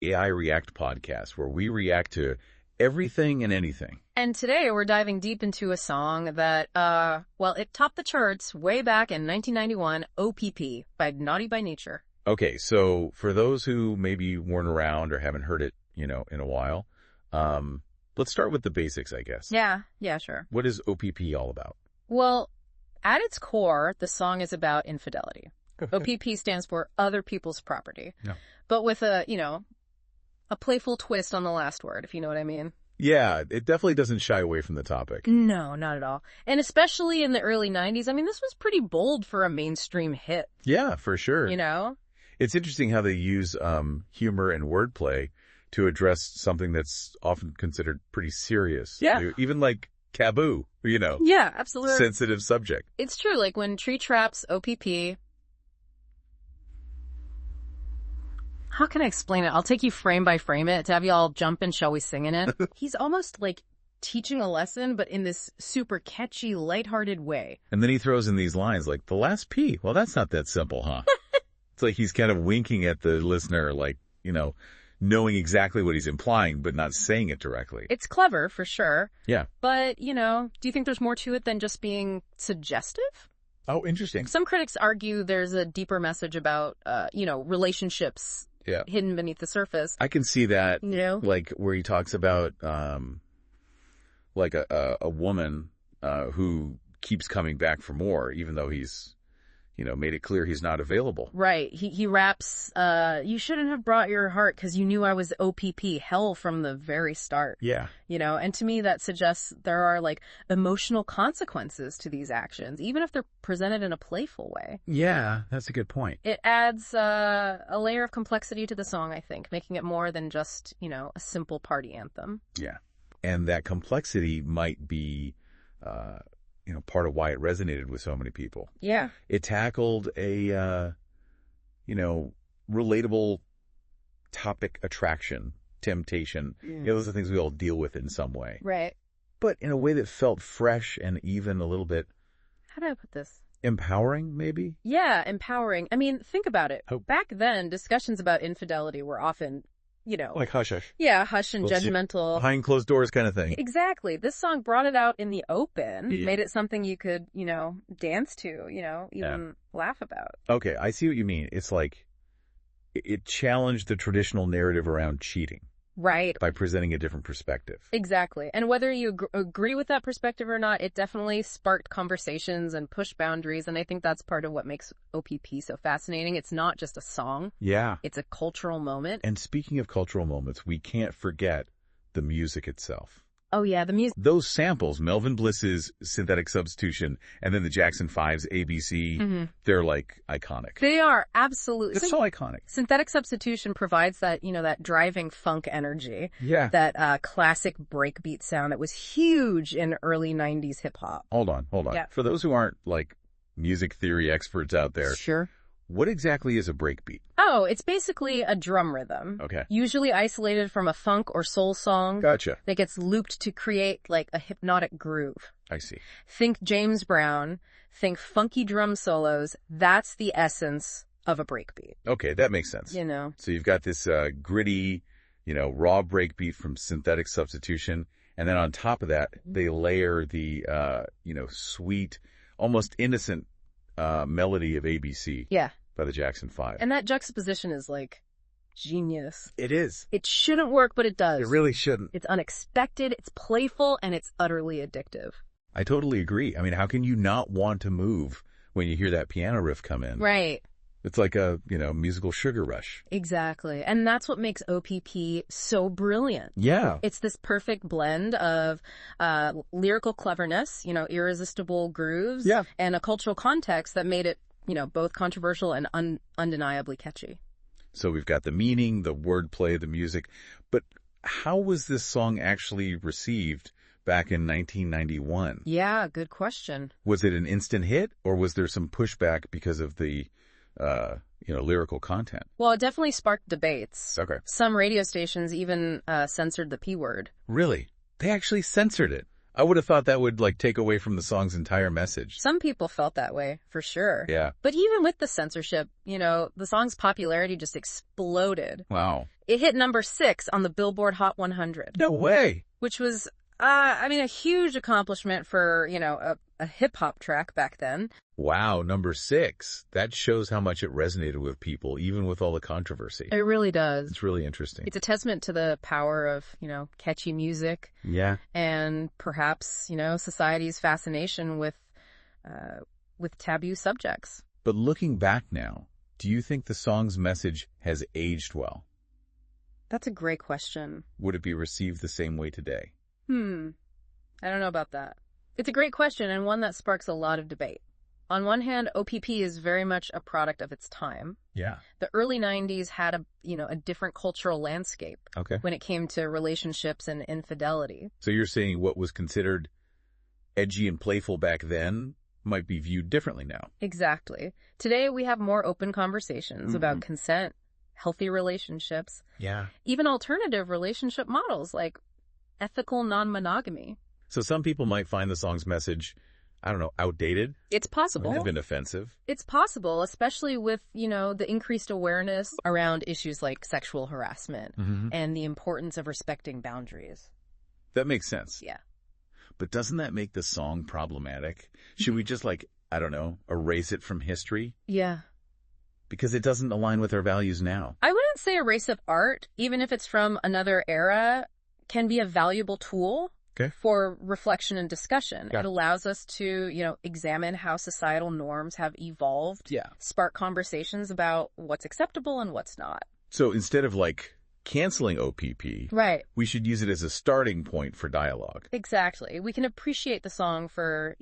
AI React podcast, where we react to everything and anything. And today we're diving deep into a song that, it topped the charts way back in 1991, O.P.P. by Naughty by Nature. Okay, so for those who maybe weren't around or haven't heard it, in a while, let's start with the basics, I guess. Yeah, sure. What is O.P.P. all about? Well, at its core, the song is about infidelity. O.P.P. stands for other people's property. No. But with a playful twist on the last word, if you know what I mean. Yeah, it definitely doesn't shy away from the topic. No, not at all. And especially in the early 90s, this was pretty bold for a mainstream hit. Yeah, for sure. It's interesting how they use humor and wordplay to address something that's often considered pretty serious. Yeah. Even like taboo, Yeah, absolutely. sensitive subject. It's true. Like when Tree Traps O.P.P. How can I explain it? I'll take you frame by frame it to have you all jump in, shall we sing in it? He's almost like teaching a lesson, but in this super catchy, lighthearted way. And then he throws in these lines like, the last P. Well, that's not that simple, huh? It's like he's kind of winking at the listener, like, knowing exactly what he's implying, but not saying it directly. It's clever, for sure. Yeah. But, do you think there's more to it than just being suggestive? Oh, interesting. Some critics argue there's a deeper message about, relationships hidden beneath the surface. I can see that, like where he talks about, like a woman, who keeps coming back for more, even though he's, made it clear he's not available. Right. He raps, you shouldn't have brought your heart because you knew I was O.P.P. hell from the very start. Yeah. And to me that suggests there are like emotional consequences to these actions, even if they're presented in a playful way. Yeah, that's a good point. It adds a layer of complexity to the song, I think, making it more than just, a simple party anthem. Yeah. And that complexity might be, part of why it resonated with so many people. Yeah. It tackled a, relatable topic, attraction, temptation. Those are things we all deal with in some way. Right. But in a way that felt fresh and even a little bit... How do I put this? Empowering, maybe? Yeah, empowering. Think about it. Back then, discussions about infidelity were often... like hush-hush. Yeah, hush and judgmental. Behind closed doors kind of thing. Exactly. This song brought it out in the open, made it something you could, dance to, even laugh about. Okay, I see what you mean. It's like it challenged the traditional narrative around cheating. Right. By presenting a different perspective. Exactly. And whether you agree with that perspective or not, it definitely sparked conversations and pushed boundaries. And I think that's part of what makes O.P.P. so fascinating. It's not just a song. Yeah. It's a cultural moment. And speaking of cultural moments, we can't forget the music itself. Oh, yeah, the music. Those samples, Melvin Bliss's Synthetic Substitution, and then the Jackson 5's ABC, they're like iconic. They are, absolutely. They're so iconic. Synthetic Substitution provides that, that driving funk energy. Yeah. That classic breakbeat sound that was huge in early 90s hip hop. Hold on. Yeah. For those who aren't like music theory experts out there. Sure. What exactly is a breakbeat? Oh, it's basically a drum rhythm. Okay. Usually isolated from a funk or soul song. Gotcha. That gets looped to create like a hypnotic groove. I see. Think James Brown, think funky drum solos. That's the essence of a breakbeat. Okay, that makes sense. So you've got this gritty, raw breakbeat from Synthetic Substitution, and then on top of that, they layer the, sweet, almost innocent melody of ABC. Yeah. By the Jackson 5. And that juxtaposition is like genius. It is. It shouldn't work, but it does. It really shouldn't. It's unexpected, it's playful, and it's utterly addictive. I totally agree. How can you not want to move when you hear that piano riff come in? Right. It's like a, musical sugar rush. Exactly. And that's what makes O.P.P. so brilliant. Yeah. It's this perfect blend of lyrical cleverness, irresistible grooves, and a cultural context that made it, both controversial and undeniably catchy. So we've got the meaning, the wordplay, the music. But how was this song actually received back in 1991? Yeah, good question. Was it an instant hit, or was there some pushback because of the lyrical content? Well, it definitely sparked debates. Okay. Some radio stations even censored the P word. Really? They actually censored it? I would have thought that would, like, take away from the song's entire message. Some people felt that way, for sure. Yeah. But even with the censorship, the song's popularity just exploded. Wow. It hit number 6 on the Billboard Hot 100. No way. Which was, a huge accomplishment for, a hip-hop track back then. Wow, number 6. That shows how much it resonated with people, even with all the controversy. It really does. It's really interesting. It's a testament to the power of, catchy music. Yeah. And perhaps, society's fascination with taboo subjects. But looking back now, do you think the song's message has aged well? That's a great question. Would it be received the same way today? I don't know about that. It's a great question and one that sparks a lot of debate. On one hand, O.P.P. is very much a product of its time. Yeah. The early 90s had a different cultural landscape when it came to relationships and infidelity. So you're saying what was considered edgy and playful back then might be viewed differently now. Exactly. Today we have more open conversations about consent, healthy relationships, even alternative relationship models like ethical non-monogamy. So some people might find the song's message, outdated. It's possible. Or even offensive. It's possible, especially with, the increased awareness around issues like sexual harassment and the importance of respecting boundaries. That makes sense. Yeah. But doesn't that make the song problematic? Should we just, erase it from history? Yeah. Because it doesn't align with our values now. I wouldn't say erase of art, even if it's from another era, can be a valuable tool for reflection and discussion. It allows us to, examine how societal norms have evolved, spark conversations about what's acceptable and what's not. So instead of, canceling O.P.P., we should use it as a starting point for dialogue. Exactly. We can appreciate the song for,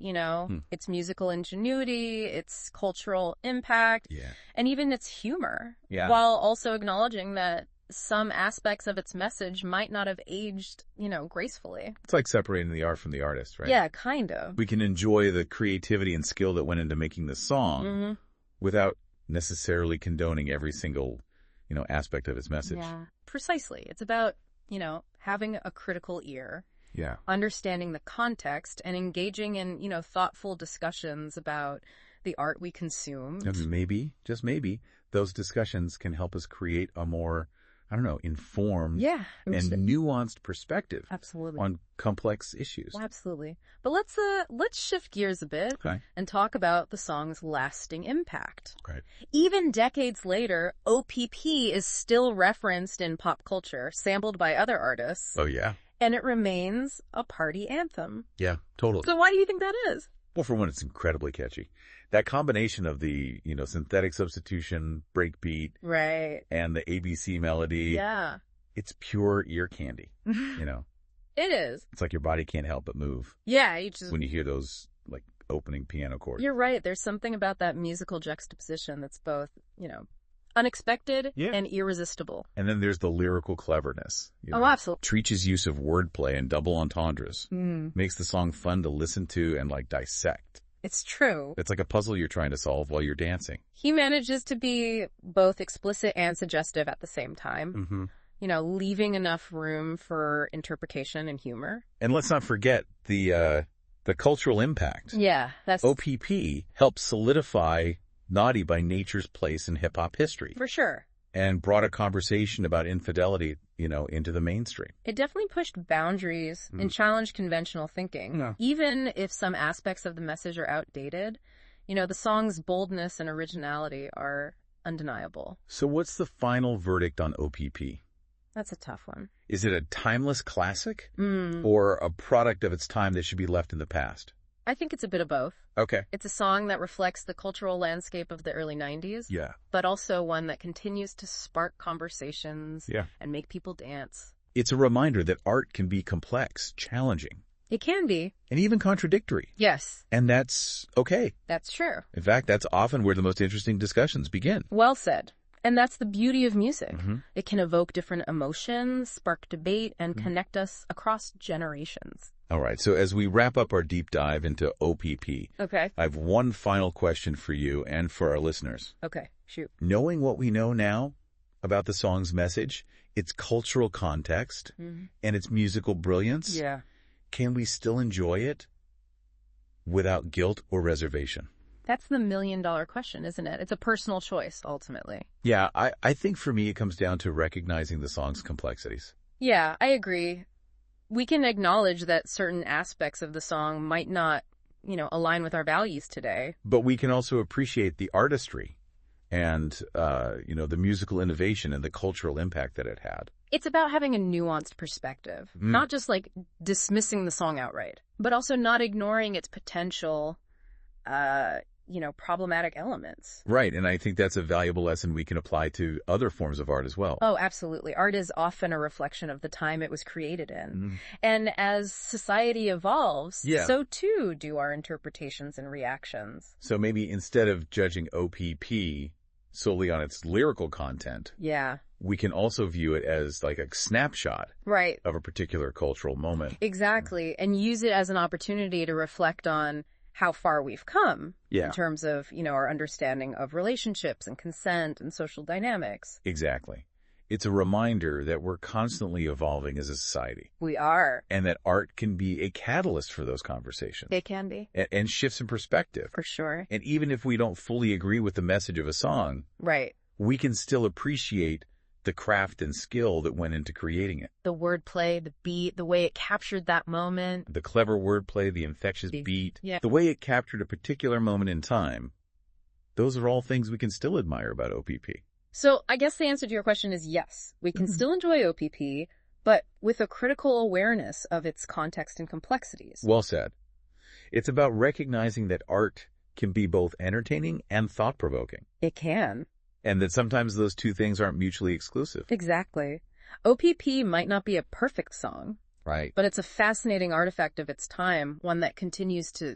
its musical ingenuity, its cultural impact, and even its humor, while also acknowledging that some aspects of its message might not have aged, gracefully. It's like separating the art from the artist, right? Yeah, kind of. We can enjoy the creativity and skill that went into making the song without necessarily condoning every single, aspect of its message. Yeah, precisely. It's about, having a critical ear. Yeah. Understanding the context and engaging in, thoughtful discussions about the art we consume. And maybe, just maybe, those discussions can help us create a more informed and nuanced perspective on complex issues. Well, absolutely. But let's shift gears a bit and talk about the song's lasting impact. Right. Even decades later, O.P.P. is still referenced in pop culture, sampled by other artists. Oh, yeah. And it remains a party anthem. Yeah, totally. So why do you think that is? Well, for one, it's incredibly catchy. That combination of the, synthetic substitution, breakbeat, and the ABC melody, it's pure ear candy, It is. It's like your body can't help but move. Yeah. When you hear those, opening piano chords. You're right. There's something about that musical juxtaposition that's both, unexpected and irresistible. And then there's the lyrical cleverness. Oh, absolutely. Treach's use of wordplay and double entendres makes the song fun to listen to and, dissect. It's true. It's like a puzzle you're trying to solve while you're dancing. He manages to be both explicit and suggestive at the same time. Leaving enough room for interpretation and humor. And let's not forget the cultural impact. Yeah, that's O.P.P. helped solidify Naughty by Nature's place in hip-hop history. For sure. And brought a conversation about infidelity, into the mainstream. It definitely pushed boundaries and challenged conventional thinking. Yeah. Even if some aspects of the message are outdated, the song's boldness and originality are undeniable. So what's the final verdict on O.P.P.? That's a tough one. Is it a timeless classic or a product of its time that should be left in the past? I think it's a bit of both. Okay. It's a song that reflects the cultural landscape of the early 90s. Yeah. But also one that continues to spark conversations and make people dance. It's a reminder that art can be complex, challenging. It can be. And even contradictory. Yes. And that's okay. That's true. In fact, that's often where the most interesting discussions begin. Well said. And that's the beauty of music. It can evoke different emotions, spark debate, and connect us across generations. All right, so as we wrap up our deep dive into O.P.P., I have one final question for you and for our listeners. Okay, shoot. Knowing what we know now about the song's message, its cultural context, and its musical brilliance, can we still enjoy it without guilt or reservation? That's the million-dollar question, isn't it? It's a personal choice, ultimately. Yeah, I think for me it comes down to recognizing the song's complexities. Yeah, I agree. We can acknowledge that certain aspects of the song might not, align with our values today. But we can also appreciate the artistry and, the musical innovation and the cultural impact that it had. It's about having a nuanced perspective, not just like dismissing the song outright, but also not ignoring its potential, problematic elements. Right, and I think that's a valuable lesson we can apply to other forms of art as well. Oh, absolutely. Art is often a reflection of the time it was created in. And as society evolves, so too do our interpretations and reactions. So maybe instead of judging O.P.P. solely on its lyrical content, we can also view it as like a snapshot of a particular cultural moment. Exactly, and use it as an opportunity to reflect on how far we've come in terms of, our understanding of relationships and consent and social dynamics. Exactly. It's a reminder that we're constantly evolving as a society. We are. And that art can be a catalyst for those conversations. It can be. And shifts in perspective. For sure. And even if we don't fully agree with the message of a song, we can still appreciate the craft and skill that went into creating it. The wordplay, the beat, the way it captured that moment. The clever wordplay, the infectious beat, the way it captured a particular moment in time. Those are all things we can still admire about O.P.P. So I guess the answer to your question is yes. We can still enjoy O.P.P., but with a critical awareness of its context and complexities. Well said. It's about recognizing that art can be both entertaining and thought-provoking. It can. And that sometimes those two things aren't mutually exclusive. Exactly. O.P.P. might not be a perfect song. Right. But it's a fascinating artifact of its time, one that continues to,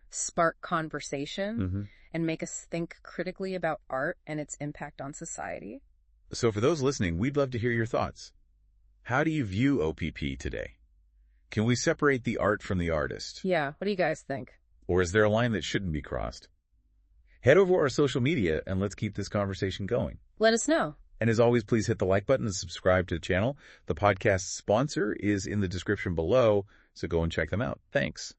spark conversation and make us think critically about art and its impact on society. So for those listening, we'd love to hear your thoughts. How do you view O.P.P. today? Can we separate the art from the artist? Yeah, what do you guys think? Or is there a line that shouldn't be crossed? Head over to our social media and let's keep this conversation going. Let us know. And as always, please hit the like button and subscribe to the channel. The podcast sponsor is in the description below, so go and check them out. Thanks.